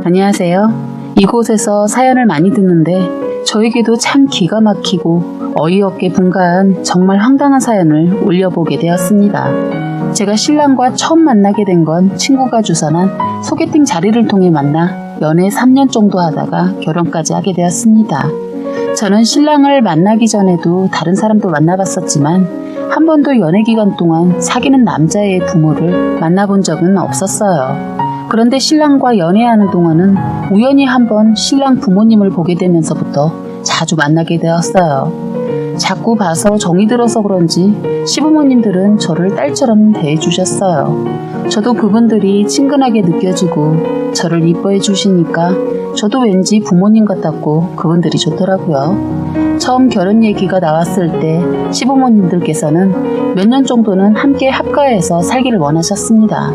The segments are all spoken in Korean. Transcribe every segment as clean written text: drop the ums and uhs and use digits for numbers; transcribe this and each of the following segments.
안녕하세요. 이곳에서 사연을 많이 듣는데 저에게도 참 기가 막히고 어이없게 분가한 정말 황당한 사연을 올려보게 되었습니다. 제가 신랑과 처음 만나게 된 건 친구가 주선한 소개팅 자리를 통해 만나 연애 3년 정도 하다가 결혼까지 하게 되었습니다. 저는 신랑을 만나기 전에도 다른 사람도 만나봤었지만 한 번도 연애 기간 동안 사귀는 남자의 부모를 만나본 적은 없었어요. 그런데 신랑과 연애하는 동안은 우연히 한번 신랑 부모님을 보게 되면서부터 자주 만나게 되었어요. 자꾸 봐서 정이 들어서 그런지 시부모님들은 저를 딸처럼 대해주셨어요. 저도 그분들이 친근하게 느껴지고 저를 이뻐해 주시니까 저도 왠지 부모님 같았고 그분들이 좋더라고요. 처음 결혼 얘기가 나왔을 때 시부모님들께서는 몇 년 정도는 함께 합가해서 살기를 원하셨습니다.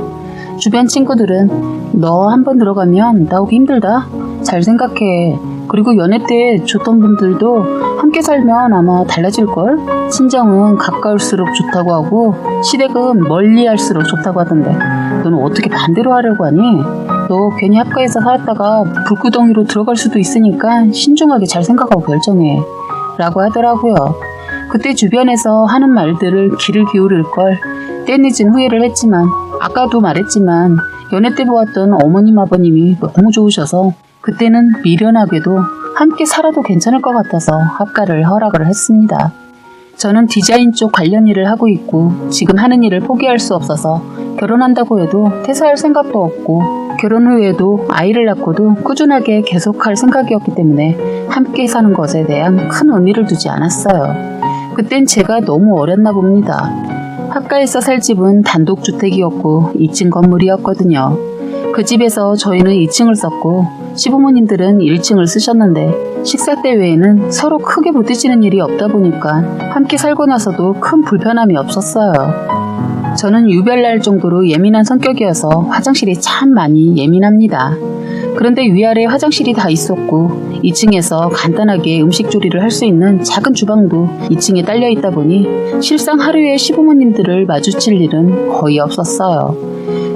주변 친구들은 너 한번 들어가면 나오기 힘들다. 잘 생각해. 그리고 연애 때 좋던 분들도 함께 살면 아마 달라질걸? 친정은 가까울수록 좋다고 하고 시댁은 멀리 할수록 좋다고 하던데 너는 어떻게 반대로 하려고 하니? 너 괜히 합가해서 살았다가 불구덩이로 들어갈 수도 있으니까 신중하게 잘 생각하고 결정해. 라고 하더라고요. 그때 주변에서 하는 말들을 귀를 기울일 걸 때늦은 후회를 했지만 아까도 말했지만 연애 때 보았던 어머님 아버님이 너무 좋으셔서 그때는 미련하게도 함께 살아도 괜찮을 것 같아서 합가를 허락을 했습니다. 저는 디자인 쪽 관련 일을 하고 있고 지금 하는 일을 포기할 수 없어서 결혼한다고 해도 퇴사할 생각도 없고 결혼 후에도 아이를 낳고도 꾸준하게 계속할 생각이었기 때문에 함께 사는 것에 대한 큰 의미를 두지 않았어요. 그땐 제가 너무 어렸나 봅니다. 합가에서 살 집은 단독주택이었고 2층 건물이었거든요. 그 집에서 저희는 2층을 썼고 시부모님들은 1층을 쓰셨는데 식사 때 외에는 서로 크게 부딪히는 일이 없다 보니까 함께 살고 나서도 큰 불편함이 없었어요. 저는 유별날 정도로 예민한 성격이어서 화장실이 참 많이 예민합니다. 그런데 위아래 화장실이 다 있었고 2층에서 간단하게 음식 조리를 할 수 있는 작은 주방도 2층에 딸려 있다 보니 실상 하루에 시부모님들을 마주칠 일은 거의 없었어요.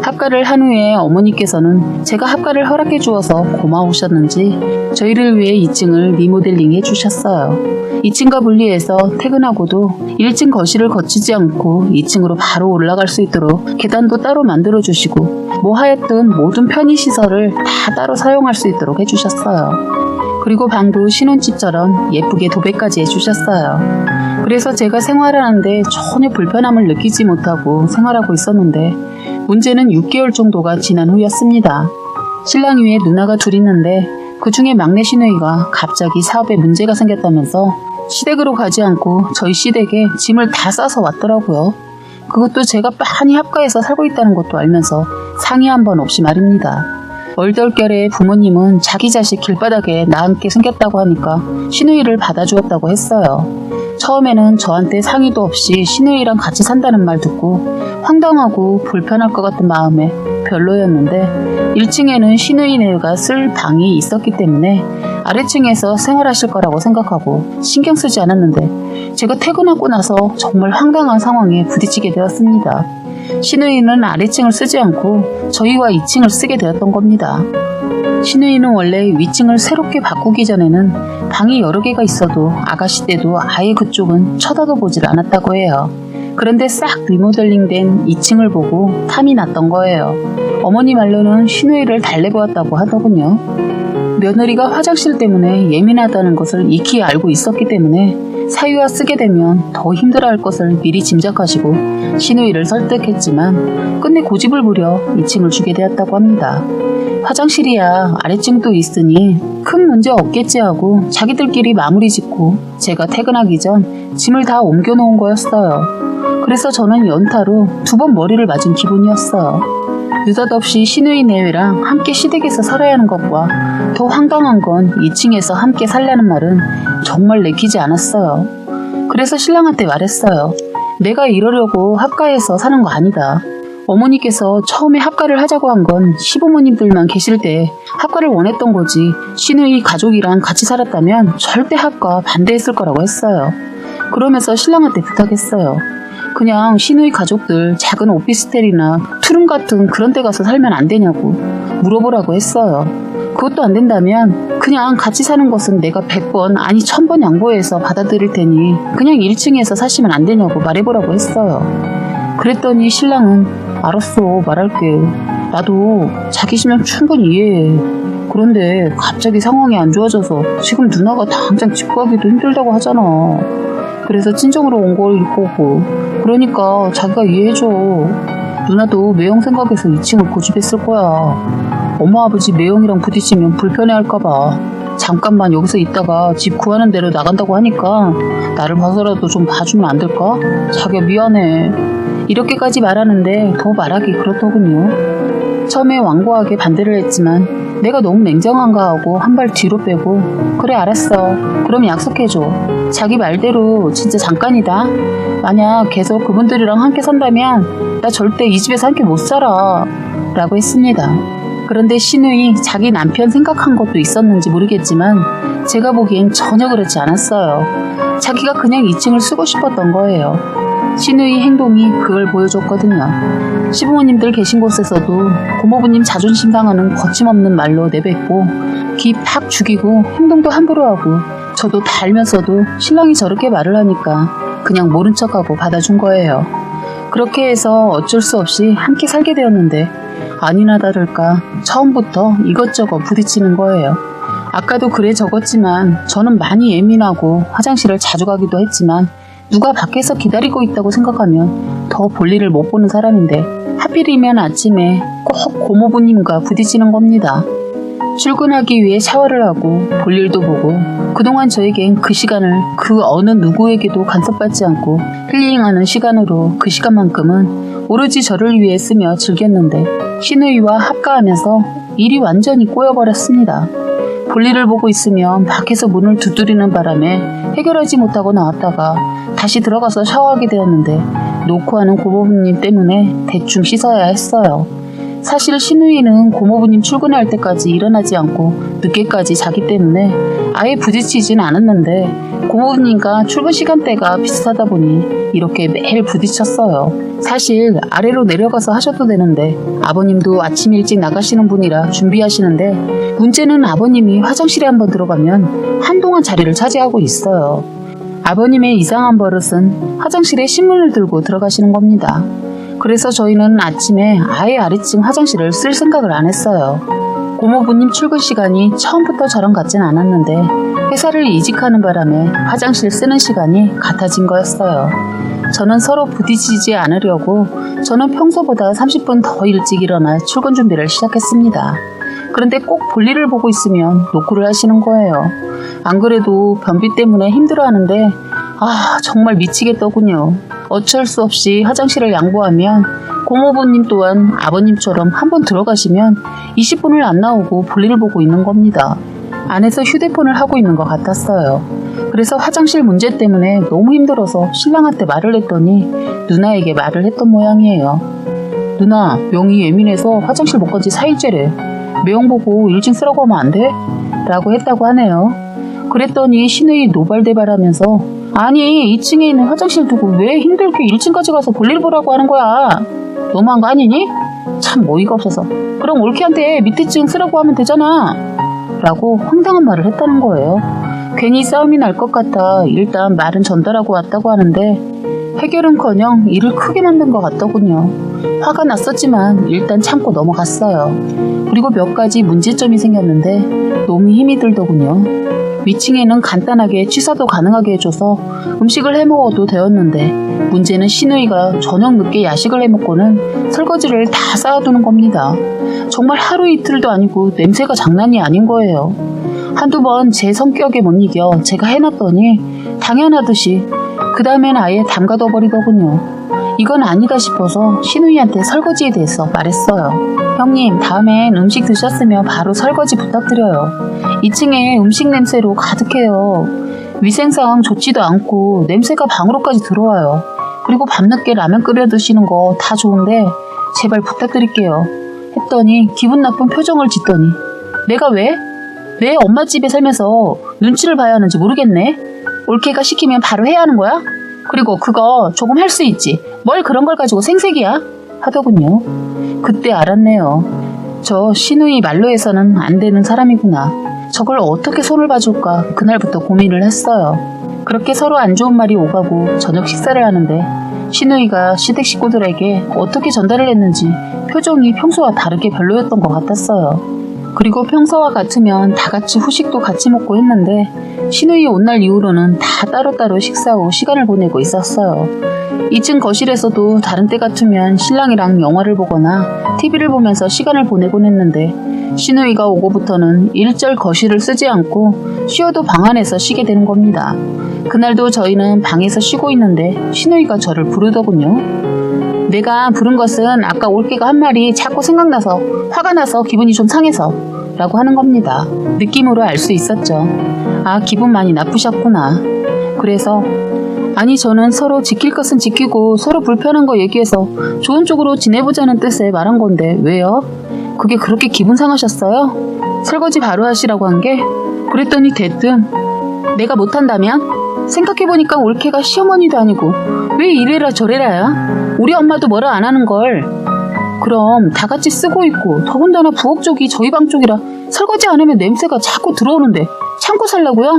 합가를 한 후에 어머니께서는 제가 합가를 허락해 주어서 고마우셨는지 저희를 위해 2층을 리모델링 해주셨어요. 2층과 분리해서 퇴근하고도 1층 거실을 거치지 않고 2층으로 바로 올라갈 수 있도록 계단도 따로 만들어주시고 뭐 하였든 모든 편의시설을 다 따로 사용할 수 있도록 해주셨어요. 그리고 방도 신혼집처럼 예쁘게 도배까지 해주셨어요. 그래서 제가 생활하는데 전혀 불편함을 느끼지 못하고 생활하고 있었는데 문제는 6개월 정도가 지난 후였습니다. 신랑 위에 누나가 둘 있는데 그 중에 막내 시누이가 갑자기 사업에 문제가 생겼다면서 시댁으로 가지 않고 저희 시댁에 짐을 다 싸서 왔더라고요. 그것도 제가 빤히 합가해서 살고 있다는 것도 알면서 상의 한 번 없이 말입니다. 얼떨결에 부모님은 자기 자식 길바닥에 낳게 생겼다고 하니까 시누이를 받아주었다고 했어요. 처음에는 저한테 상의도 없이 시누이랑 같이 산다는 말 듣고 황당하고 불편할 것 같은 마음에 별로였는데 1층에는 시누이네가 쓸 방이 있었기 때문에 아래층에서 생활하실 거라고 생각하고 신경 쓰지 않았는데 제가 퇴근하고 나서 정말 황당한 상황에 부딪히게 되었습니다. 시누이는 아래층을 쓰지 않고 저희와 2층을 쓰게 되었던 겁니다. 시누이는 원래 위층을 새롭게 바꾸기 전에는 방이 여러 개가 있어도 아가씨 때도 아예 그쪽은 쳐다도 보질 않았다고 해요. 그런데 싹 리모델링된 2층을 보고 탐이 났던 거예요. 어머니 말로는 시누이를 달래보았다고 하더군요. 며느리가 화장실 때문에 예민하다는 것을 익히 알고 있었기 때문에 사위와 쓰게 되면 더 힘들어할 것을 미리 짐작하시고 시누이를 설득했지만 끝내 고집을 부려 2층을 주게 되었다고 합니다. 화장실이야 아래층도 있으니 큰 문제 없겠지 하고 자기들끼리 마무리 짓고 제가 퇴근하기 전 짐을 다 옮겨놓은 거였어요. 그래서 저는 연타로 2번 머리를 맞은 기분이었어요. 느닷없이 시누이 내외랑 함께 시댁에서 살아야 하는 것과 더 황당한 건 2층에서 함께 살라는 말은 정말 내키지 않았어요. 그래서 신랑한테 말했어요. 내가 이러려고 합가해서 사는 거 아니다. 어머니께서 처음에 합가를 하자고 한 건 시부모님들만 계실 때 합가를 원했던 거지 시누이 가족이랑 같이 살았다면 절대 합가 반대했을 거라고 했어요. 그러면서 신랑한테 부탁했어요. 그냥 시누이 가족들 작은 오피스텔이나 투룸 같은 그런 데 가서 살면 안 되냐고 물어보라고 했어요. 그것도 안 된다면 그냥 같이 사는 것은 내가 100번 아니 1000번 양보해서 받아들일 테니 그냥 1층에서 사시면 안 되냐고 말해보라고 했어요. 그랬더니 신랑은 알았어, 말할게. 나도 자기 심정 충분히 이해해. 그런데 갑자기 상황이 안 좋아져서 지금 누나가 당장 집 가기도 힘들다고 하잖아. 그래서 친정으로 온 거일 거고. 그러니까 자기가 이해해줘. 누나도 매형 생각해서 2층을 고집했을 거야. 엄마 아버지 매형이랑 부딪히면 불편해할까봐 잠깐만 여기서 있다가 집 구하는 대로 나간다고 하니까 나를 봐서라도 좀 봐주면 안 될까? 자기야 미안해. 이렇게까지 말하는데 더 말하기 그렇더군요. 처음에 완고하게 반대를 했지만 내가 너무 냉정한가 하고 한 발 뒤로 빼고 그래 알았어. 그럼 약속해줘. 자기 말대로 진짜 잠깐이다. 만약 계속 그분들이랑 함께 산다면 나 절대 이 집에서 함께 못 살아. 라고 했습니다. 그런데 신우이 자기 남편 생각한 것도 있었는지 모르겠지만 제가 보기엔 전혀 그렇지 않았어요. 자기가 그냥 2층을 쓰고 싶었던 거예요. 신우이 행동이 그걸 보여줬거든요. 시부모님들 계신 곳에서도 고모부님 자존심 상하는 거침없는 말로 내뱉고 기 팍 죽이고 행동도 함부로 하고 저도 다 알면서도 신랑이 저렇게 말을 하니까 그냥 모른 척하고 받아준 거예요. 그렇게 해서 어쩔 수 없이 함께 살게 되었는데 아니나 다를까 처음부터 이것저것 부딪히는 거예요. 아까도 그래 적었지만 저는 많이 예민하고 화장실을 자주 가기도 했지만 누가 밖에서 기다리고 있다고 생각하면 더 볼일을 못 보는 사람인데 하필이면 아침에 꼭 고모부님과 부딪히는 겁니다. 출근하기 위해 샤워를 하고 볼일도 보고 그동안 저에겐 그 시간을 그 어느 누구에게도 간섭받지 않고 힐링하는 시간으로 그 시간만큼은 오로지 저를 위해 쓰며 즐겼는데 신우이와 합가하면서 일이 완전히 꼬여버렸습니다. 볼일을 보고 있으면 밖에서 문을 두드리는 바람에 해결하지 못하고 나왔다가 다시 들어가서 샤워하게 되었는데 놓고 하는 고모부님 때문에 대충 씻어야 했어요. 사실 신우이는 고모부님 출근할 때까지 일어나지 않고 늦게까지 자기 때문에 아예 부딪히진 않았는데 고모부님과 출근 시간대가 비슷하다 보니 이렇게 매일 부딪혔어요. 사실 아래로 내려가서 하셔도 되는데 아버님도 아침 일찍 나가시는 분이라 준비하시는데 문제는 아버님이 화장실에 한번 들어가면 한동안 자리를 차지하고 있어요. 아버님의 이상한 버릇은 화장실에 신문을 들고 들어가시는 겁니다. 그래서 저희는 아침에 아예 아래층 화장실을 쓸 생각을 안 했어요. 고모부님 출근 시간이 처음부터 저랑 같진 않았는데 회사를 이직하는 바람에 화장실 쓰는 시간이 같아진 거였어요. 저는 서로 부딪히지 않으려고 저는 평소보다 30분 더 일찍 일어나 출근 준비를 시작했습니다. 그런데 꼭 볼일을 보고 있으면 노크를 하시는 거예요. 안 그래도 변비 때문에 힘들어하는데 정말 미치겠더군요. 어쩔 수 없이 화장실을 양보하면 고모부님 또한 아버님처럼 한번 들어가시면 20분을 안 나오고 볼일을 보고 있는 겁니다. 안에서 휴대폰을 하고 있는 것 같았어요. 그래서 화장실 문제 때문에 너무 힘들어서 신랑한테 말을 했더니 누나에게 말을 했던 모양이에요. 누나, 명이 예민해서 화장실 못 간 지 4일째래. 매형 보고 1층 쓰라고 하면 안 돼? 라고 했다고 하네요. 그랬더니 신우이 노발대발하면서 아니 2층에 있는 화장실 두고 왜 힘들게 1층까지 가서 볼일 보라고 하는 거야? 너무한 거 아니니? 참 어이가 없어서. 그럼 올케한테 밑에 층 쓰라고 하면 되잖아. 라고 황당한 말을 했다는 거예요. 괜히 싸움이 날 것 같아 일단 말은 전달하고 왔다고 하는데 해결은커녕 일을 크게 만든 것 같더군요. 화가 났었지만 일단 참고 넘어갔어요. 그리고 몇 가지 문제점이 생겼는데 너무 힘이 들더군요. 위층에는 간단하게 취사도 가능하게 해줘서 음식을 해먹어도 되었는데 문제는 신우이가 저녁 늦게 야식을 해먹고는 설거지를 다 쌓아두는 겁니다. 정말 하루 이틀도 아니고 냄새가 장난이 아닌 거예요. 한두 번 제 성격에 못 이겨 제가 해놨더니 당연하듯이 그 다음엔 아예 담가둬 버리더군요. 이건 아니다 싶어서 신우이한테 설거지에 대해서 말했어요. 형님, 다음엔 음식 드셨으면 바로 설거지 부탁드려요. 2층에 음식 냄새로 가득해요. 위생상 좋지도 않고 냄새가 방으로까지 들어와요. 그리고 밤늦게 라면 끓여 드시는 거 다 좋은데 제발 부탁드릴게요. 했더니 기분 나쁜 표정을 짓더니 내가 왜? 왜 엄마 집에 살면서 눈치를 봐야 하는지 모르겠네. 올케가 시키면 바로 해야 하는 거야? 그리고 그거 조금 할 수 있지. 뭘 그런 걸 가지고 생색이야? 하더군요. 그때 알았네요. 저 신우이 말로 해서는 안 되는 사람이구나. 저걸 어떻게 손을 봐줄까 그날부터 고민을 했어요. 그렇게 서로 안 좋은 말이 오가고 저녁 식사를 하는데 신우이가 시댁 식구들에게 어떻게 전달을 했는지 표정이 평소와 다르게 별로였던 것 같았어요. 그리고 평소와 같으면 다 같이 후식도 같이 먹고 했는데 신우이 온 날 이후로는 다 따로따로 식사 후 시간을 보내고 있었어요. 2층 거실에서도 다른 때 같으면 신랑이랑 영화를 보거나 TV를 보면서 시간을 보내곤 했는데 신우이가 오고부터는 일절 거실을 쓰지 않고 쉬어도 방 안에서 쉬게 되는 겁니다. 그날도 저희는 방에서 쉬고 있는데 신우이가 저를 부르더군요. 내가 부른 것은 아까 올케가 한 말이 자꾸 생각나서 화가 나서 기분이 좀 상해서 라고 하는 겁니다. 느낌으로 알 수 있었죠. 아, 기분 많이 나쁘셨구나. 그래서 아니 저는 서로 지킬 것은 지키고 서로 불편한 거 얘기해서 좋은 쪽으로 지내보자는 뜻에 말한 건데 왜요? 그게 그렇게 기분 상하셨어요? 설거지 바로 하시라고 한 게? 그랬더니 대뜸 내가 못한다면? 생각해보니까 올케가 시어머니도 아니고 왜 이래라 저래라야? 우리 엄마도 뭐라 안 하는 걸. 그럼 다 같이 쓰고 있고 더군다나 부엌 쪽이 저희 방 쪽이라 설거지 안 하면 냄새가 자꾸 들어오는데 참고 살라고요?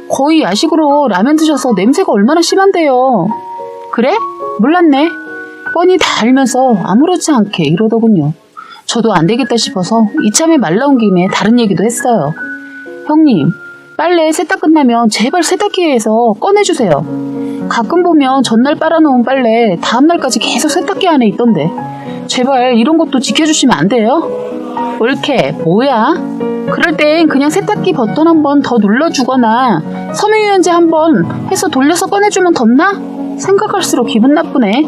거의 야식으로 라면 드셔서 냄새가 얼마나 심한데요. 그래? 몰랐네. 뻔히 다 알면서 아무렇지 않게 이러더군요. 저도 안 되겠다 싶어서 이참에 말 나온 김에 다른 얘기도 했어요. 형님, 빨래 세탁 끝나면 제발 세탁기에서 꺼내주세요. 가끔 보면 전날 빨아놓은 빨래 다음날까지 계속 세탁기 안에 있던데 제발 이런 것도 지켜주시면 안 돼요? 올케, 뭐야? 그럴 땐 그냥 세탁기 버튼 한번 더 눌러주거나 섬유유연제 한번 해서 돌려서 꺼내주면 덧나? 생각할수록 기분 나쁘네.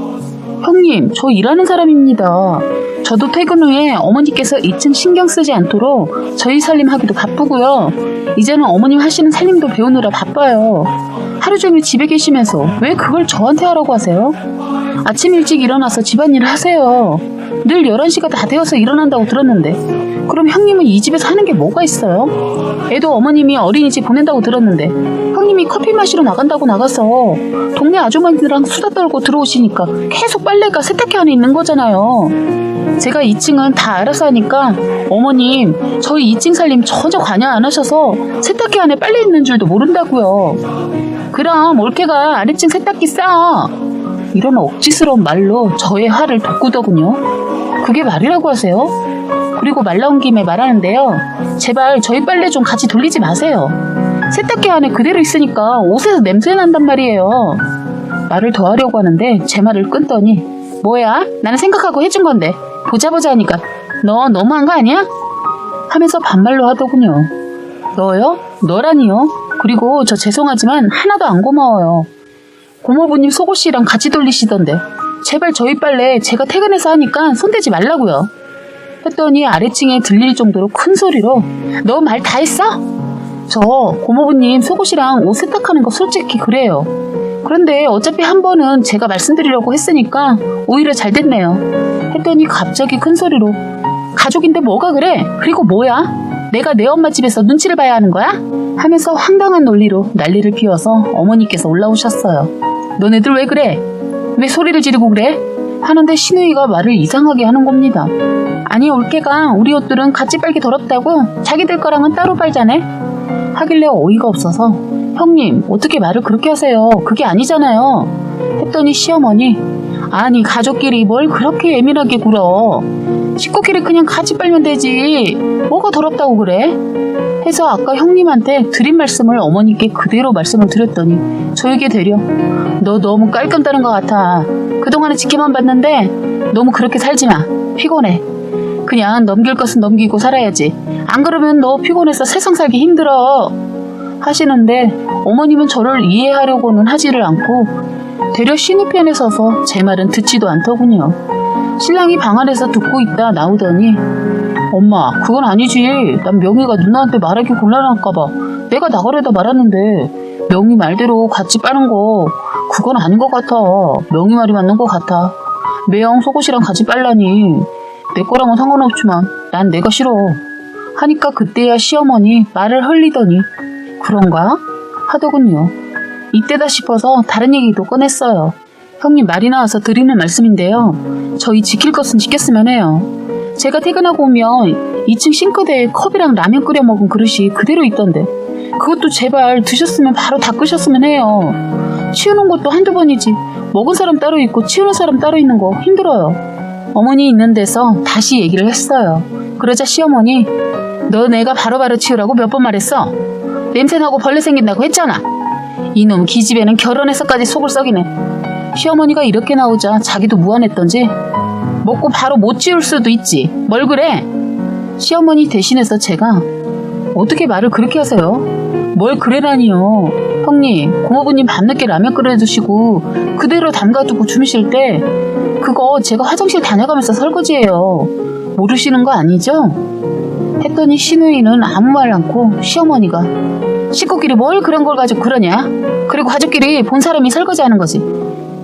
형님, 저 일하는 사람입니다. 저도 퇴근 후에 어머니께서 2층 신경 쓰지 않도록 저희 살림하기도 바쁘고요. 이제는 어머님 하시는 살림도 배우느라 바빠요. 하루 종일 집에 계시면서 왜 그걸 저한테 하라고 하세요? 아침 일찍 일어나서 집안일을 하세요. 늘 11시가 다 되어서 일어난다고 들었는데 그럼 형님은 이 집에서 하는 게 뭐가 있어요? 애도 어머님이 어린이집 보낸다고 들었는데 형님이 커피 마시러 나간다고 나가서 동네 아주머니들랑 수다 떨고 들어오시니까 계속 빨래가 세탁기 안에 있는 거잖아요. 제가 2층은 다 알아서 하니까 어머님 저희 2층 살림 전혀 관여 안 하셔서 세탁기 안에 빨래 있는 줄도 모른다고요. 그럼 올케가 아래층 세탁기 싸. 이런 억지스러운 말로 저의 화를 돋구더군요. 그게 말이라고 하세요? 그리고 말 나온 김에 말하는데요. 제발 저희 빨래 좀 같이 돌리지 마세요. 세탁기 안에 그대로 있으니까 옷에서 냄새 난단 말이에요. 말을 더 하려고 하는데 제 말을 끊더니 뭐야? 나는 생각하고 해준 건데 보자 하니까 너 너무한 거 아니야? 하면서 반말로 하더군요. 너요? 너라니요? 그리고 저 죄송하지만 하나도 안 고마워요. 고모부님 속옷이랑 같이 돌리시던데 제발 저희 빨래 제가 퇴근해서 하니까 손대지 말라고요. 했더니 아래층에 들릴 정도로 큰 소리로 너 말 다 했어? 저 고모부님 속옷이랑 옷 세탁하는 거 솔직히 그래요. 그런데 어차피 한 번은 제가 말씀드리려고 했으니까 오히려 잘 됐네요. 했더니 갑자기 큰 소리로 가족인데 뭐가 그래? 그리고 뭐야? 내가 내 엄마 집에서 눈치를 봐야 하는 거야? 하면서 황당한 논리로 난리를 피워서 어머니께서 올라오셨어요. 너네들 왜 그래? 왜 소리를 지르고 그래? 하는데 신우이가 말을 이상하게 하는 겁니다. 아니 올케가 우리 옷들은 같이 빨기 더럽다고 자기들 거랑은 따로 빨자네? 하길래 어이가 없어서 형님 어떻게 말을 그렇게 하세요? 그게 아니잖아요. 했더니 시어머니 아니 가족끼리 뭘 그렇게 예민하게 굴어. 식구끼리 그냥 같이 빨면 되지 뭐가 더럽다고 그래? 해서 아까 형님한테 드린 말씀을 어머니께 그대로 말씀을 드렸더니 저에게 되려 너 너무 깔끔 따른 것 같아. 그동안에 지켜만 봤는데 너무 그렇게 살지마. 피곤해. 그냥 넘길 것은 넘기고 살아야지. 안 그러면 너 피곤해서 세상 살기 힘들어. 하시는데 어머님은 저를 이해하려고는 하지를 않고 되려 신우 편에 서서 제 말은 듣지도 않더군요. 신랑이 방 안에서 듣고 있다 나오더니 엄마 그건 아니지. 난 명희가 누나한테 말하기 곤란할까봐 내가 나가려다 말았는데 명희 말대로 같이 빠는 거 그건 아닌 것 같아. 명희 말이 맞는 것 같아. 매형 속옷이랑 같이 빨라니 내 거랑은 상관없지만 난 내가 싫어. 하니까 그때야 시어머니 말을 흘리더니 그런가? 하더군요. 이때다 싶어서 다른 얘기도 꺼냈어요. 형님 말이 나와서 드리는 말씀인데요. 저희 지킬 것은 지켰으면 해요. 제가 퇴근하고 오면 2층 싱크대에 컵이랑 라면 끓여 먹은 그릇이 그대로 있던데 그것도 제발 드셨으면 바로 닦으셨으면 해요. 치우는 것도 한두 번이지 먹은 사람 따로 있고 치우는 사람 따로 있는 거 힘들어요. 어머니 있는 데서 다시 얘기를 했어요. 그러자 시어머니, 너 내가 바로바로 치우라고 몇 번 말했어? 냄새나고 벌레 생긴다고 했잖아. 이놈 기집애는 결혼해서까지 속을 썩이네. 시어머니가 이렇게 나오자 자기도 무안했던지 먹고 바로 못 치울 수도 있지. 뭘 그래? 시어머니 대신해서 제가 어떻게 말을 그렇게 하세요? 뭘 그래라니요. 형님, 고모부님 밤늦게 라면 끓여주시고 그대로 담가두고 주무실 때 그거 제가 화장실 다녀가면서 설거지해요. 모르시는 거 아니죠? 했더니 시누이는 아무 말 않고 시어머니가 식구끼리 뭘 그런 걸 가지고 그러냐? 그리고 가족끼리 본 사람이 설거지하는 거지.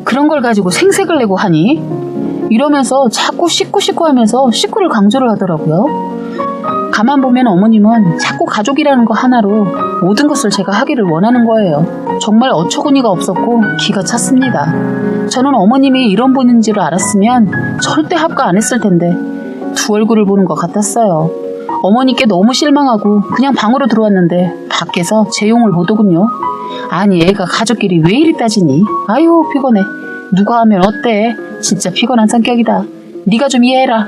그런 걸 가지고 생색을 내고 하니? 이러면서 자꾸 식구 하면서 식구를 강조를 하더라고요. 가만 보면 어머님은 자꾸 가족이라는 거 하나로 모든 것을 제가 하기를 원하는 거예요. 정말 어처구니가 없었고 기가 찼습니다. 저는 어머님이 이런 분인지를 알았으면 절대 합가 안 했을 텐데 두 얼굴을 보는 것 같았어요. 어머니께 너무 실망하고 그냥 방으로 들어왔는데 밖에서 제 용을 보더군요. 아니 애가 가족끼리 왜 이리 따지니? 아유 피곤해. 누가 하면 어때? 진짜 피곤한 성격이다. 네가 좀 이해해라.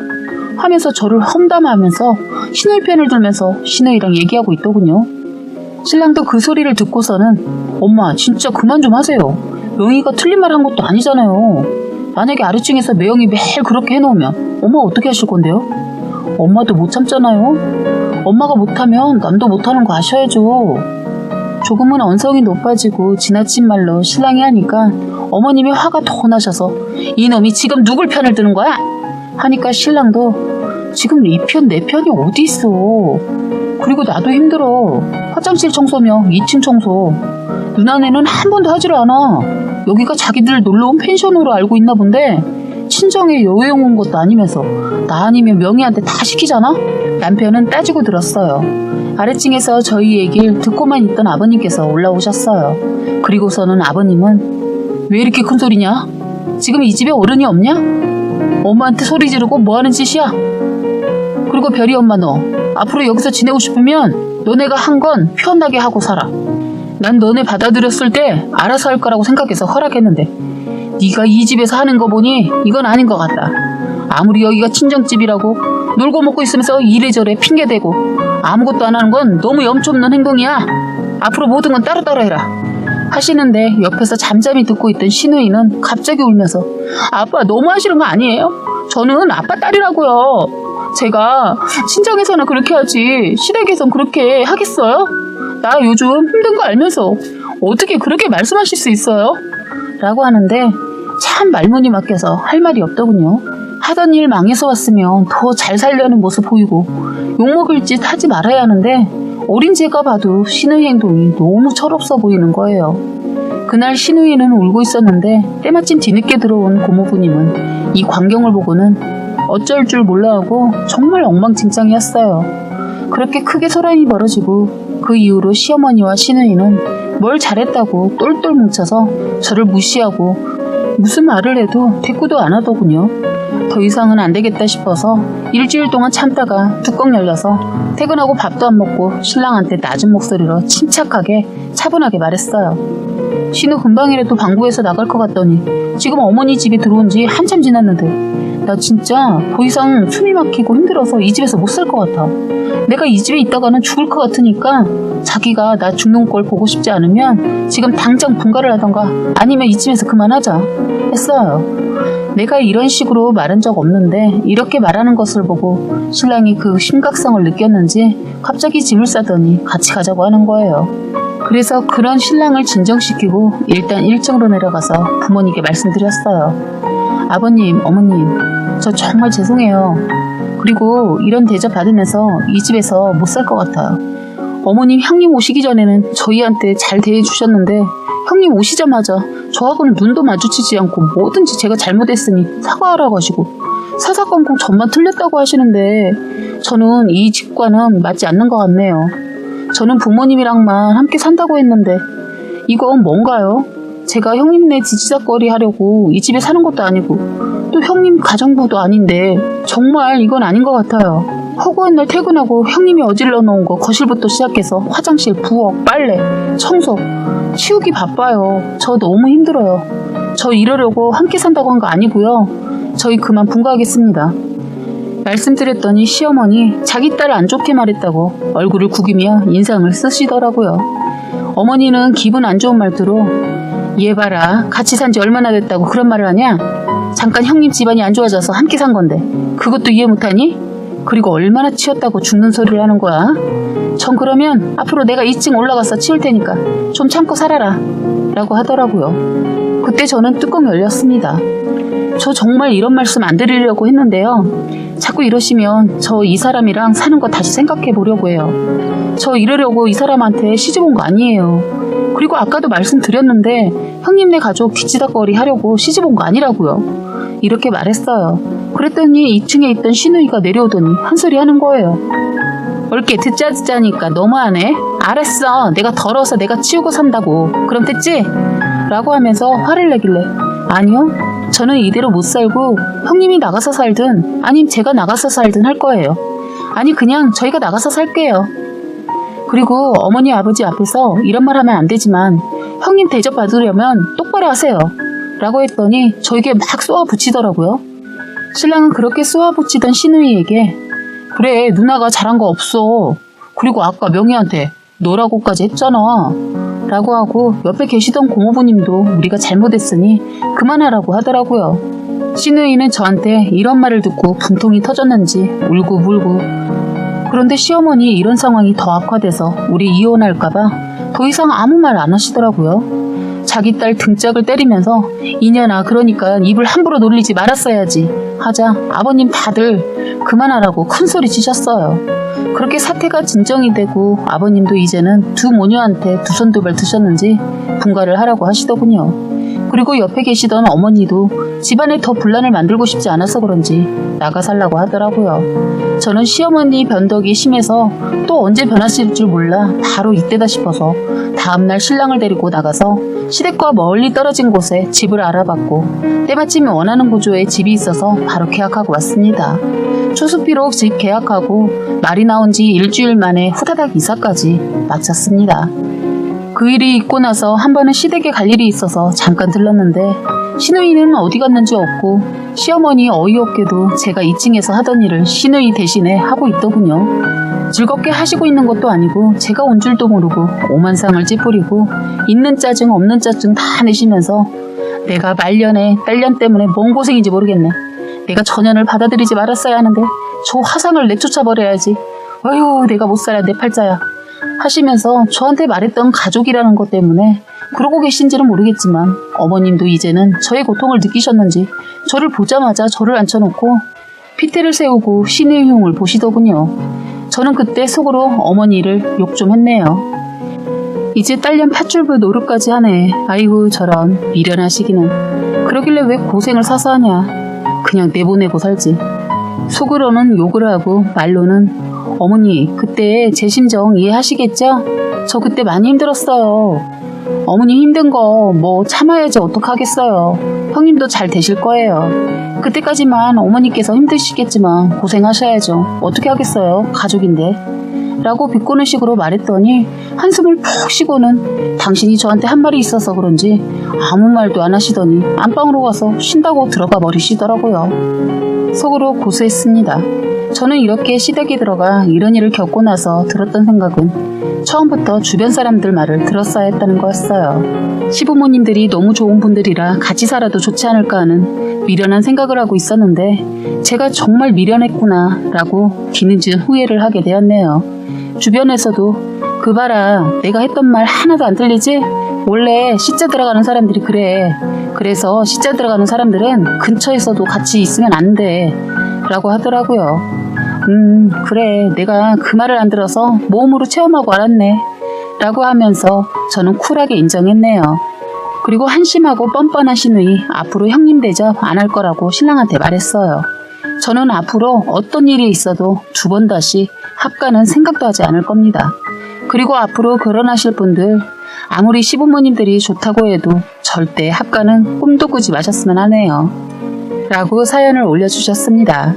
하면서 저를 험담하면서 시누이 편을 들면서 시누이랑 얘기하고 있더군요. 신랑도 그 소리를 듣고서는 엄마 진짜 그만 좀 하세요. 명희가 틀린 말 한 것도 아니잖아요. 만약에 아래층에서 매형이 매일 그렇게 해놓으면 엄마 어떻게 하실 건데요? 엄마도 못 참잖아요. 엄마가 못하면 남도 못하는 거 아셔야죠. 조금은 언성이 높아지고 지나친 말로 신랑이 하니까 어머님이 화가 더 나셔서 이놈이 지금 누굴 편을 드는 거야? 하니까 신랑도 지금 이 편 내 편이 어디 있어. 그리고 나도 힘들어. 화장실 청소며 2층 청소. 누나네는 한 번도 하지를 않아. 여기가 자기들 놀러온 펜션으로 알고 있나 본데 친정에 여행 온 것도 아니면서 나 아니면 명희한테 다 시키잖아? 남편은 따지고 들었어요. 아래층에서 저희 얘기를 듣고만 있던 아버님께서 올라오셨어요. 그리고서는 아버님은 왜 이렇게 큰 소리냐? 지금 이 집에 어른이 없냐? 엄마한테 소리 지르고 뭐하는 짓이야? 그리고 별이 엄마 너 앞으로 여기서 지내고 싶으면 너네가 한 건 편하게 하고 살아. 난 너네 받아들였을 때 알아서 할 거라고 생각해서 허락했는데 네가 이 집에서 하는 거 보니 이건 아닌 것 같다. 아무리 여기가 친정집이라고 놀고 먹고 있으면서 이래저래 핑계대고 아무것도 안 하는 건 너무 염치 없는 행동이야. 앞으로 모든 건 따로따로 해라. 하시는데 옆에서 잠잠히 듣고 있던 시누이는 갑자기 울면서 아빠 너무 하시는 거 아니에요? 저는 아빠 딸이라고요. 제가 친정에서는 그렇게 하지 시댁에선 그렇게 하겠어요? 나 요즘 힘든 거 알면서 어떻게 그렇게 말씀하실 수 있어요? 라고 하는데 참 말문이 막혀서 할 말이 없더군요. 하던 일 망해서 왔으면 더 잘 살려는 모습 보이고 욕먹을 짓 하지 말아야 하는데 어린 제가 봐도 시누이 행동이 너무 철없어 보이는 거예요. 그날 시누이는 울고 있었는데 때마침 뒤늦게 들어온 고모부님은 이 광경을 보고는 어쩔 줄 몰라하고 정말 엉망진창이었어요. 그렇게 크게 소란이 벌어지고 그 이후로 시어머니와 시누이는 뭘 잘했다고 똘똘 뭉쳐서 저를 무시하고 무슨 말을 해도 대꾸도 안 하더군요. 더 이상은 안 되겠다 싶어서 일주일 동안 참다가 뚜껑 열려서 퇴근하고 밥도 안 먹고 신랑한테 낮은 목소리로 침착하게 차분하게 말했어요. 신우 금방이라도 방구에서 나갈 것 같더니 지금 어머니 집에 들어온 지 한참 지났는데 나 진짜 더 이상 숨이 막히고 힘들어서 이 집에서 못 살 것 같아. 내가 이 집에 있다가는 죽을 것 같으니까 자기가 나 죽는 걸 보고 싶지 않으면 지금 당장 분가를 하던가 아니면 이 집에서 그만하자 했어요. 내가 이런 식으로 말한 적 없는데 이렇게 말하는 것을 보고 신랑이 그 심각성을 느꼈는지 갑자기 짐을 싸더니 같이 가자고 하는 거예요. 그래서 그런 신랑을 진정시키고 일단 1층으로 내려가서 부모님께 말씀드렸어요. 아버님, 어머님, 저 정말 죄송해요. 그리고 이런 대접 받으면서 이 집에서 못 살 것 같아요. 어머님, 형님 오시기 전에는 저희한테 잘 대해주셨는데 형님 오시자마자 저하고는 눈도 마주치지 않고 뭐든지 제가 잘못했으니 사과하라고 하시고 사사건건 전만 틀렸다고 하시는데 저는 이 집과는 맞지 않는 것 같네요. 저는 부모님이랑만 함께 산다고 했는데 이건 뭔가요? 제가 형님네 지지작거리 하려고 이 집에 사는 것도 아니고 또 형님 가정부도 아닌데 정말 이건 아닌 것 같아요. 허구한 날 퇴근하고 형님이 어질러 놓은 거 거실부터 시작해서 화장실, 부엌, 빨래, 청소, 치우기 바빠요. 저 너무 힘들어요. 저 이러려고 함께 산다고 한 거 아니고요. 저희 그만 분가하겠습니다. 말씀드렸더니 시어머니 자기 딸 안 좋게 말했다고 얼굴을 구기며 인상을 쓰시더라고요. 어머니는 기분 안 좋은 말투로 얘 봐라, 같이 산지 얼마나 됐다고 그런 말을 하냐? 잠깐 형님 집안이 안 좋아져서 함께 산 건데 그것도 이해 못하니? 그리고 얼마나 치웠다고 죽는 소리를 하는 거야? 전 그러면 앞으로 내가 2층 올라가서 치울 테니까 좀 참고 살아라 라고 하더라고요. 그때 저는 뚜껑 열렸습니다. 저 정말 이런 말씀 안 드리려고 했는데요. 자꾸 이러시면 저 이 사람이랑 사는 거 다시 생각해 보려고 해요. 저 이러려고 이 사람한테 시집 온 거 아니에요. 그리고 아까도 말씀드렸는데 형님네 가족 뒤치다거리 하려고 시집 온 거 아니라고요. 이렇게 말했어요. 그랬더니 2층에 있던 시누이가 내려오더니 한 소리 하는 거예요. 옳게 듣자니까 너무하네. 알았어. 내가 더러워서 내가 치우고 산다고. 그럼 됐지? 라고 하면서 화를 내길래 아니요. 저는 이대로 못 살고 형님이 나가서 살든 아님 제가 나가서 살든 할 거예요. 아니 그냥 저희가 나가서 살게요. 그리고 어머니 아버지 앞에서 이런 말 하면 안 되지만 형님 대접 받으려면 똑바로 하세요. 라고 했더니 저에게 막 쏘아붙이더라고요. 신랑은 그렇게 쏘아붙이던 시누이에게 그래 누나가 잘한 거 없어. 그리고 아까 명희한테 너라고까지 했잖아. 라고 하고 옆에 계시던 고모부님도 우리가 잘못했으니 그만하라고 하더라고요. 시누이는 저한테 이런 말을 듣고 분통이 터졌는지 울고불고 그런데 시어머니 이런 상황이 더 악화돼서 우리 이혼할까봐 더 이상 아무 말 안 하시더라고요. 자기 딸 등짝을 때리면서 이년아 그러니까 입을 함부로 놀리지 말았어야지 하자 아버님 다들 그만하라고 큰 소리 치셨어요. 그렇게 사태가 진정이 되고 아버님도 이제는 두 모녀한테 두 손 두 발 드셨는지 분가를 하라고 하시더군요. 그리고 옆에 계시던 어머니도 집안에 더 분란을 만들고 싶지 않아서 그런지 나가 살라고 하더라고요. 저는 시어머니 변덕이 심해서 또 언제 변하실 줄 몰라 바로 이때다 싶어서 다음날 신랑을 데리고 나가서 시댁과 멀리 떨어진 곳에 집을 알아봤고 때마침 원하는 구조의 집이 있어서 바로 계약하고 왔습니다. 초수비로 집 계약하고 말이 나온 지 일주일 만에 후다닥 이사까지 마쳤습니다. 그 일이 있고 나서 한 번은 시댁에 갈 일이 있어서 잠깐 들렀는데 시누이는 어디 갔는지 없고 시어머니 어이없게도 제가 2층에서 하던 일을 시누이 대신에 하고 있더군요. 즐겁게 하시고 있는 것도 아니고 제가 온 줄도 모르고 오만상을 찌푸리고 있는 짜증 없는 짜증 다 내시면서 내가 말년에 딸년 때문에 뭔 고생인지 모르겠네. 내가 전연을 받아들이지 말았어야 하는데 저 화상을 내쫓아버려야지. 어휴 내가 못살아 내 팔자야. 하시면서 저한테 말했던 가족이라는 것 때문에 그러고 계신지는 모르겠지만 어머님도 이제는 저의 고통을 느끼셨는지 저를 보자마자 저를 앉혀놓고 피태를 세우고 신의 흉을 보시더군요. 저는 그때 속으로 어머니를 욕 좀 했네요. 이제 딸년 팥줄부 노릇까지 하네. 아이고 저런 미련하시기는. 그러길래 왜 고생을 사서 하냐. 그냥 내보내고 살지. 속으로는 욕을 하고 말로는 어머니 그때 제 심정 이해하시겠죠? 저 그때 많이 힘들었어요. 어머니 힘든 거 뭐 참아야지 어떡하겠어요. 형님도 잘 되실 거예요. 그때까지만 어머니께서 힘드시겠지만 고생하셔야죠. 어떻게 하겠어요. 가족인데. 라고 비꼬는 식으로 말했더니 한숨을 푹 쉬고는 당신이 저한테 한 말이 있어서 그런지 아무 말도 안 하시더니 안방으로 가서 쉰다고 들어가 버리시더라고요. 속으로 고소했습니다. 저는 이렇게 시댁에 들어가 이런 일을 겪고 나서 들었던 생각은 처음부터 주변 사람들 말을 들었어야 했다는 거였어요. 시부모님들이 너무 좋은 분들이라 같이 살아도 좋지 않을까 하는 미련한 생각을 하고 있었는데 제가 정말 미련했구나 라고 뒤늦은 후회를 하게 되었네요. 주변에서도 그 봐라 내가 했던 말 하나도 안 틀리지? 원래 시자 들어가는 사람들이 그래. 그래서 시자 들어가는 사람들은 근처에서도 같이 있으면 안 돼 라고 하더라고요. 그래 내가 그 말을 안 들어서 몸으로 체험하고 알았네 라고 하면서 저는 쿨하게 인정했네요. 그리고 한심하고 뻔뻔한 시누이 앞으로 형님 대접 안 할 거라고 신랑한테 말했어요. 저는 앞으로 어떤 일이 있어도 두 번 다시 합가는 생각도 하지 않을 겁니다. 그리고 앞으로 결혼하실 분들 아무리 시부모님들이 좋다고 해도 절대 합가는 꿈도 꾸지 마셨으면 하네요. 라고 사연을 올려주셨습니다.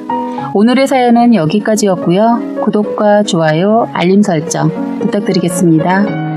오늘의 사연은 여기까지였고요. 구독과 좋아요, 알림 설정 부탁드리겠습니다.